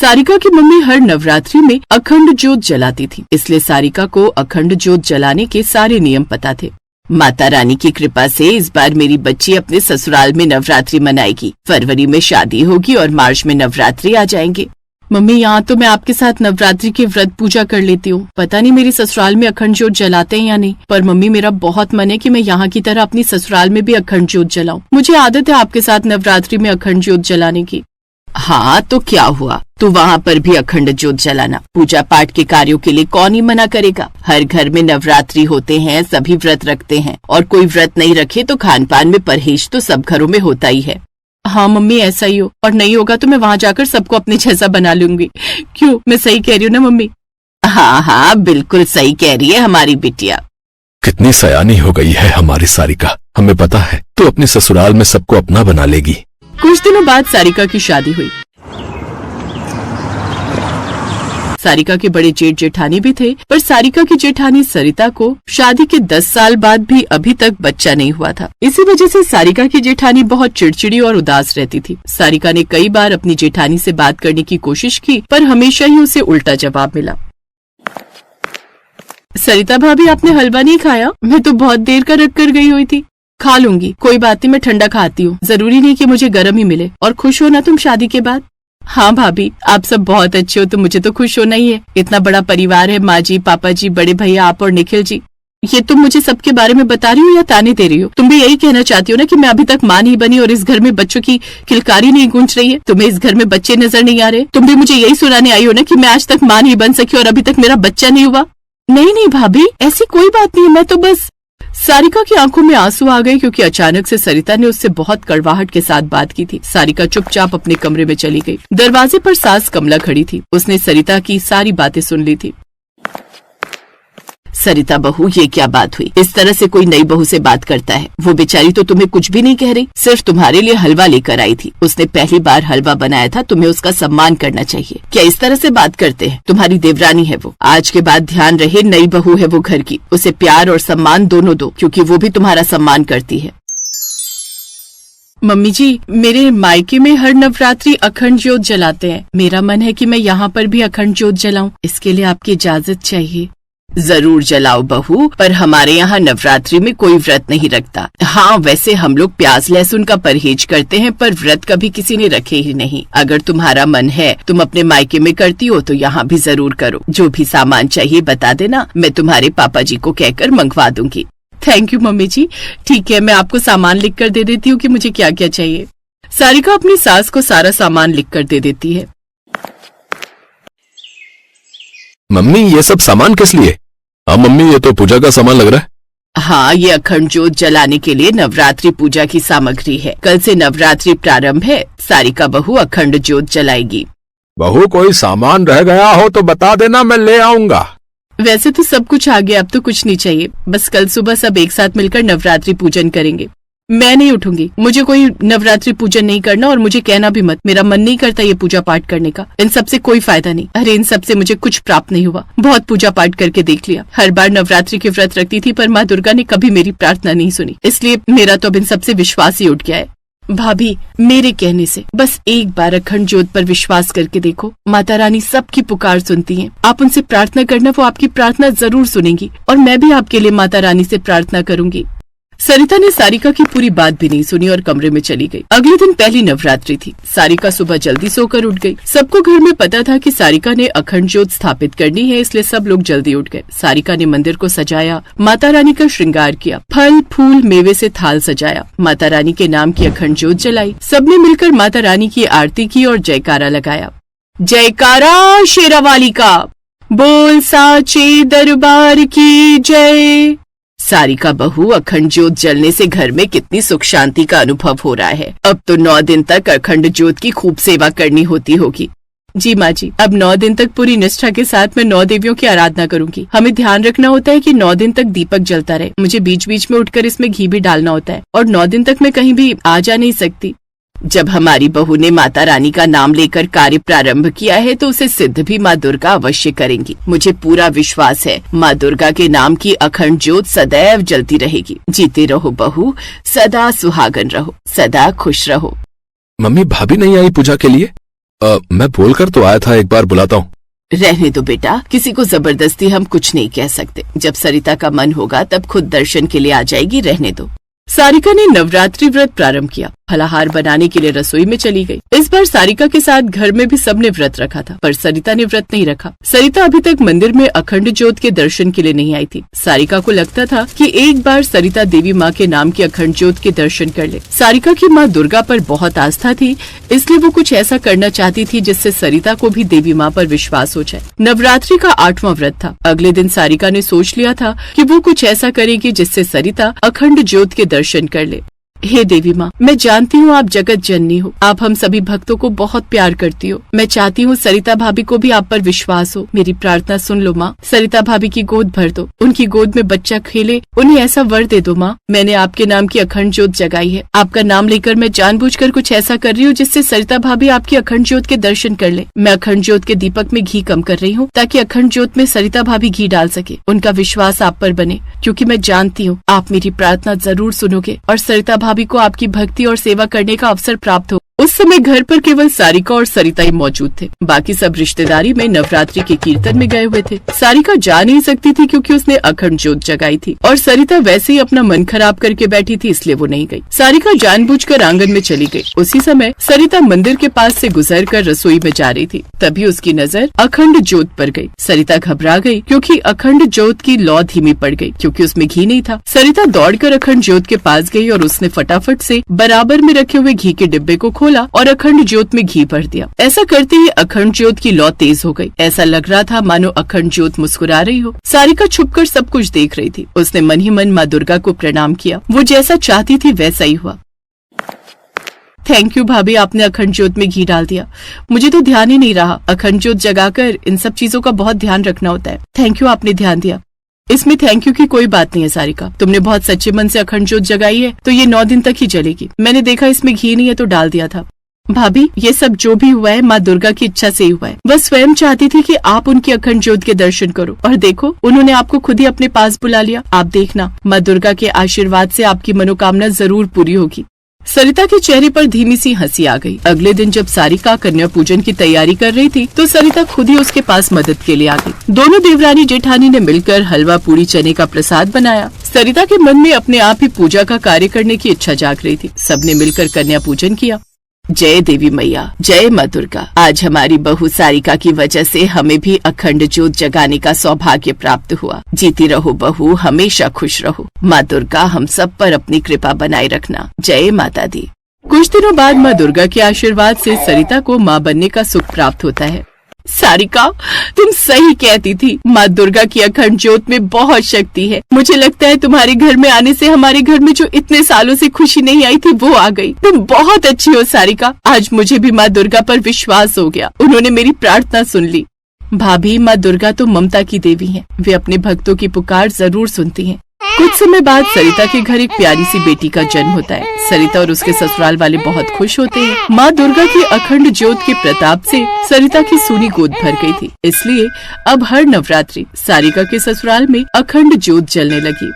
सारिका की मम्मी हर नवरात्रि में अखंड ज्योत जलाती थी, इसलिए सारिका को अखंड ज्योत जलाने के सारे नियम पता थे। माता रानी की कृपा से इस बार मेरी बच्ची अपने ससुराल में नवरात्रि मनाएगी। फरवरी में शादी होगी और मार्च में नवरात्रि आ जाएंगे। मम्मी, यहाँ तो मैं आपके साथ नवरात्रि के व्रत पूजा कर लेती हूँ। पता नहीं मेरी ससुराल में अखंड ज्योत जलाते हैं या नहीं, पर मम्मी मेरा बहुत मन है कि मैं यहाँ की तरह अपनी ससुराल में भी अखंड ज्योत जलाऊं। मुझे आदत है आपके साथ नवरात्रि में अखंड ज्योत जलाने की। हाँ तो क्या हुआ, तू वहाँ पर भी अखंड ज्योत जलाना। पूजा पाठ के कार्यों के लिए कौन ही मना करेगा। हर घर में नवरात्रि होते हैं, सभी व्रत रखते हैं, और कोई व्रत नहीं रखे तो खान पान में परहेज तो सब घरों में होता ही है। हाँ मम्मी, ऐसा ही हो, और नहीं होगा तो मैं वहाँ जाकर सबको अपने जैसा बना लूंगी। क्यों, मैं सही कह रही हूँ ना मम्मी? हाँ हाँ, बिल्कुल सही कह रही है हमारी बिटिया। कितनी सयानी हो गई है हमारी सारिका। हमें पता है तू अपने ससुराल में सबको अपना बना लेगी। कुछ दिनों बाद सारिका की शादी हुई। सारिका के बड़े जेठ जेठानी भी थे, पर सारिका की जेठानी सरिता को शादी के 10 साल बाद भी अभी तक बच्चा नहीं हुआ था। इसी वजह से सारिका की जेठानी बहुत चिड़चिड़ी और उदास रहती थी। सारिका ने कई बार अपनी जेठानी से बात करने की कोशिश की, पर हमेशा ही उसे उल्टा जवाब मिला। सरिता भाभी, आपने हलवा नहीं खाया? मैं तो बहुत देर का रख कर गई हुई थी। खा लूंगी, कोई बात नहीं, मैं ठंडा खाती हूँ। जरूरी नहीं कि मुझे गर्म ही मिले। और खुश हो ना तुम शादी के बाद? हाँ भाभी, आप सब बहुत अच्छे हो, तो मुझे तो खुश होना ही है। इतना बड़ा परिवार है, माँ जी, पापा जी, बड़े भैया, आप और निखिल जी। ये तुम मुझे सबके बारे में बता रही हो या ताने दे रही हो? तुम भी यही कहना चाहती हो ना कि मैं अभी तक माँ नहीं बनी और इस घर में बच्चों की किलकारी नहीं गूंज रही है? तुम्हें इस घर में बच्चे नजर नहीं आ रहे? तुम भी मुझे यही सुनाने आई हो ना कि मैं आज तक माँ नहीं बन सकी और अभी तक मेरा बच्चा नहीं हुआ? नहीं नहीं भाभी, ऐसी कोई बात नहीं, मैं तो बस। सारिका की आंखों में आंसू आ गए, क्योंकि अचानक से सरिता ने उससे बहुत कड़वाहट के साथ बात की थी। सारिका चुपचाप अपने कमरे में चली गई। दरवाजे पर सास कमला खड़ी थी। उसने सरिता की सारी बातें सुन ली थी। सरिता बहू, ये क्या बात हुई? इस तरह से कोई नई बहू से बात करता है? वो बेचारी तो तुम्हें कुछ भी नहीं कह रही, सिर्फ तुम्हारे लिए हलवा लेकर आई थी। उसने पहली बार हलवा बनाया था, तुम्हें उसका सम्मान करना चाहिए। क्या इस तरह से बात करते हैं? तुम्हारी देवरानी है वो। आज के बाद ध्यान रहे, नई बहू है वो घर की। उसे प्यार और सम्मान दोनों दो, क्योंकि वो भी तुम्हारा सम्मान करती है। मम्मी जी, मेरे मायके में हर नवरात्रि अखंड ज्योत जलाते हैं। मेरा मन है कि मैं यहाँ पर भी अखंड ज्योत जलाऊं। इसके लिए आपकी इजाजत चाहिए। जरूर जलाओ बहू, पर हमारे यहाँ नवरात्रि में कोई व्रत नहीं रखता। हाँ, वैसे हम लोग प्याज लहसुन का परहेज करते हैं, पर व्रत कभी किसी ने रखे ही नहीं। अगर तुम्हारा मन है, तुम अपने मायके में करती हो, तो यहाँ भी जरूर करो। जो भी सामान चाहिए बता देना, मैं तुम्हारे पापा जी को कहकर मंगवा दूंगी। थैंक यू मम्मी जी। ठीक है, मैं आपको सामान लिख कर दे देती हूँ कि मुझे क्या क्या चाहिए। सारिका अपनी सास को सारा सामान लिख कर दे देती है। मम्मी, ये सब सामान किस लिए? हाँ मम्मी, ये तो पूजा का सामान लग रहा है। हाँ, ये अखंड ज्योत जलाने के लिए नवरात्रि पूजा की सामग्री है। कल से नवरात्रि प्रारंभ है। सारिका बहू अखंड ज्योत जलाएगी। बहू, कोई सामान रह गया हो तो बता देना, मैं ले आऊंगा। वैसे तो सब कुछ आ गया, अब तो कुछ नहीं चाहिए। बस कल सुबह सब एक साथ मिलकर नवरात्रि पूजन करेंगे। मैं नहीं उठूंगी, मुझे कोई नवरात्रि पूजन नहीं करना, और मुझे कहना भी मत। मेरा मन नहीं करता ये पूजा पाठ करने का। इन सब से कोई फायदा नहीं। अरे, इन सब से मुझे कुछ प्राप्त नहीं हुआ। बहुत पूजा पाठ करके देख लिया। हर बार नवरात्रि के व्रत रखती थी, पर माँ दुर्गा ने कभी मेरी प्रार्थना नहीं सुनी। इसलिए मेरा तो अब इन सबसे विश्वास ही उठ गया है। भाभी, मेरे कहने से बस एक बार अखंड ज्योत पर विश्वास करके देखो। माता रानी सबकी पुकार सुनती हैं। आप उनसे प्रार्थना करना, वो आपकी प्रार्थना जरूर सुनेंगी, और मैं भी आपके लिए माता रानी से प्रार्थना करूंगी। सरिता ने सारिका की पूरी बात भी नहीं सुनी और कमरे में चली गई। अगले दिन पहली नवरात्रि थी। सारिका सुबह जल्दी सोकर उठ गई। सबको घर में पता था कि सारिका ने अखंड ज्योत स्थापित करनी है, इसलिए सब लोग जल्दी उठ गए। सारिका ने मंदिर को सजाया, माता रानी का श्रृंगार किया, फल फूल मेवे से थाल सजाया, माता रानी के नाम की अखंड ज्योत जलाई। सबने मिलकर माता रानी की आरती की और जयकारा लगाया। जयकारा शेरावाली का, बोल साचे दरबार की जय। सारिका बहू, अखंड ज्योत जलने से घर में कितनी सुख शांति का अनुभव हो रहा है। अब तो 9 दिन तक अखंड ज्योत की खूब सेवा करनी होती होगी। जी माँ जी, अब 9 दिन तक पूरी निष्ठा के साथ मैं 9 देवियों की आराधना करूंगी। हमें ध्यान रखना होता है कि 9 दिन तक दीपक जलता रहे। मुझे बीच बीच में उठकर इसमें घी भी डालना होता है, और 9 दिन तक मैं कहीं भी आ जा नहीं सकती। जब हमारी बहू ने माता रानी का नाम लेकर कार्य प्रारंभ किया है, तो उसे सिद्ध भी माँ दुर्गा अवश्य करेंगी। मुझे पूरा विश्वास है, माँ दुर्गा के नाम की अखंड ज्योत सदैव जलती रहेगी। जीते रहो बहू, सदा सुहागन रहो, सदा खुश रहो। मम्मी, भाभी नहीं आई पूजा के लिए? मैं बोलकर तो आया था, एक बार बुलाता हूँ। रहने दो बेटा, किसी को जबरदस्ती हम कुछ नहीं कह सकते। जब सरिता का मन होगा तब खुद दर्शन के लिए आ जाएगी, रहने दो। सारिका ने नवरात्रि व्रत प्रारंभ किया। फलाहार बनाने के लिए रसोई में चली गई। इस बार सारिका के साथ घर में भी सबने व्रत रखा था, पर सरिता ने व्रत नहीं रखा। सरिता अभी तक मंदिर में अखंड ज्योत के दर्शन के लिए नहीं आई थी। सारिका को लगता था कि एक बार सरिता देवी माँ के नाम की अखंड ज्योत के दर्शन कर ले। सारिका की माँ दुर्गा पर बहुत आस्था थी, इसलिए वो कुछ ऐसा करना चाहती थी जिससे सरिता को भी देवी माँ पर विश्वास हो जाए। नवरात्रि का 8वां व्रत था। अगले दिन सारिका ने सोच लिया था कि वो कुछ ऐसा करेगी जिससे सरिता अखंड ज्योत के दर्शन कर ले। हे देवी माँ, मैं जानती हूँ आप जगत जननी हो, आप हम सभी भक्तों को बहुत प्यार करती हो। मैं चाहती हूँ सरिता भाभी को भी आप पर विश्वास हो। मेरी प्रार्थना सुन लो माँ। सरिता भाभी की गोद भर दो, उनकी गोद में बच्चा खेले, उन्हें ऐसा वर दे दो माँ। मैंने आपके नाम की अखंड ज्योत जगाई है। आपका नाम लेकर मैं जानबूझकर कुछ ऐसा कर रही हूँ जिससे सरिता भाभी आपकी अखंड ज्योत के दर्शन कर ले। मैं अखंड ज्योत के दीपक में घी कम कर रही हूँ ताकि अखंड ज्योत में सरिता भाभी घी डाल सके, उनका विश्वास आप पर बने, क्योंकि मैं जानती हूँ आप मेरी प्रार्थना जरूर सुनोगे और सरिता भाभी को आपकी भक्ति और सेवा करने का अवसर प्राप्त हो। उस समय घर पर केवल सारिका और सरिता ही मौजूद थे। बाकी सब रिश्तेदारी में नवरात्रि के कीर्तन में गए हुए थे। सारिका जा नहीं सकती थी क्योंकि उसने अखंड ज्योत जगाई थी और सरिता वैसे ही अपना मन खराब करके बैठी थी, इसलिए वो नहीं गई। सारिका जानबूझकर आंगन में चली गई। उसी समय सरिता मंदिर के पास से गुजरकर रसोई में जा रही थी, तभी उसकी नजर अखंड ज्योत पर गई। सरिता घबरा गई क्योंकि अखंड ज्योत की लौ धीमी पड़ गई क्योंकि उसमें घी नहीं था। सरिता दौड़कर अखंड ज्योत के पास गई और उसने फटाफट से बराबर में रखे हुए घी के डिब्बे को खोला और अखंड ज्योत में घी भर दिया। ऐसा करते ही अखंड ज्योत की लौ तेज हो गई। ऐसा लग रहा था मानो अखंड ज्योत मुस्कुरा रही हो। सारिका छुपकर सब कुछ देख रही थी। उसने मन ही मन माँ दुर्गा को प्रणाम किया। वो जैसा चाहती थी वैसा ही हुआ। थैंक यू भाभी, आपने अखंड ज्योत में घी डाल दिया। मुझे तो ध्यान ही नहीं रहा। अखंड ज्योत जगाकर इन सब चीजों का बहुत ध्यान रखना होता है। थैंक यू, आपने ध्यान दिया। इसमें थैंक यू की कोई बात नहीं है सारिका। तुमने बहुत सच्चे मन से अखंड ज्योत जगाई है तो ये 9 दिन तक ही चलेगी। मैंने देखा इसमें घी नहीं है तो डाल दिया था। भाभी, ये सब जो भी हुआ है माँ दुर्गा की इच्छा से ही हुआ है। वह स्वयं चाहती थी कि आप उनकी अखंड ज्योत के दर्शन करो और देखो उन्होंने आपको खुद ही अपने पास बुला लिया। आप देखना, माँ दुर्गा के आशीर्वाद से आपकी मनोकामना जरूर पूरी होगी। सरिता के चेहरे पर धीमी सी हंसी आ गई। अगले दिन जब सारिका कन्या पूजन की तैयारी कर रही थी तो सरिता खुद ही उसके पास मदद के लिए आ गई। दोनों देवरानी जेठानी ने मिलकर हलवा पूरी चने का प्रसाद बनाया। सरिता के मन में अपने आप ही पूजा का कार्य करने की इच्छा जाग रही थी। सबने मिलकर कन्या पूजन किया। जय देवी मैया, जय माँ दुर्गा। आज हमारी बहू सारिका की वजह से हमें भी अखंड ज्योत जगाने का सौभाग्य प्राप्त हुआ। जीती रहो बहू, हमेशा खुश रहो। माँ दुर्गा हम सब पर अपनी कृपा बनाए रखना। जय माता दी। कुछ दिनों बाद माँ दुर्गा के आशीर्वाद से सरिता को माँ बनने का सुख प्राप्त होता है। सारिका, तुम सही कहती थी। माँ दुर्गा की अखंड ज्योत में बहुत शक्ति है। मुझे लगता है तुम्हारे घर में आने से हमारे घर में जो इतने सालों से खुशी नहीं आई थी वो आ गई। तुम बहुत अच्छी हो सारिका। आज मुझे भी माँ दुर्गा पर विश्वास हो गया। उन्होंने मेरी प्रार्थना सुन ली। भाभी, माँ दुर्गा तो ममता की देवी हैं। वे अपने भक्तों की पुकार जरूर सुनती हैं। कुछ समय बाद सरिता के घर एक प्यारी सी बेटी का जन्म होता है। सरिता और उसके ससुराल वाले बहुत खुश होते हैं। माँ दुर्गा की अखंड ज्योत के प्रताप से सरिता की सूनी गोद भर गई थी, इसलिए अब हर नवरात्रि सारिका के ससुराल में अखंड ज्योत जलने लगी।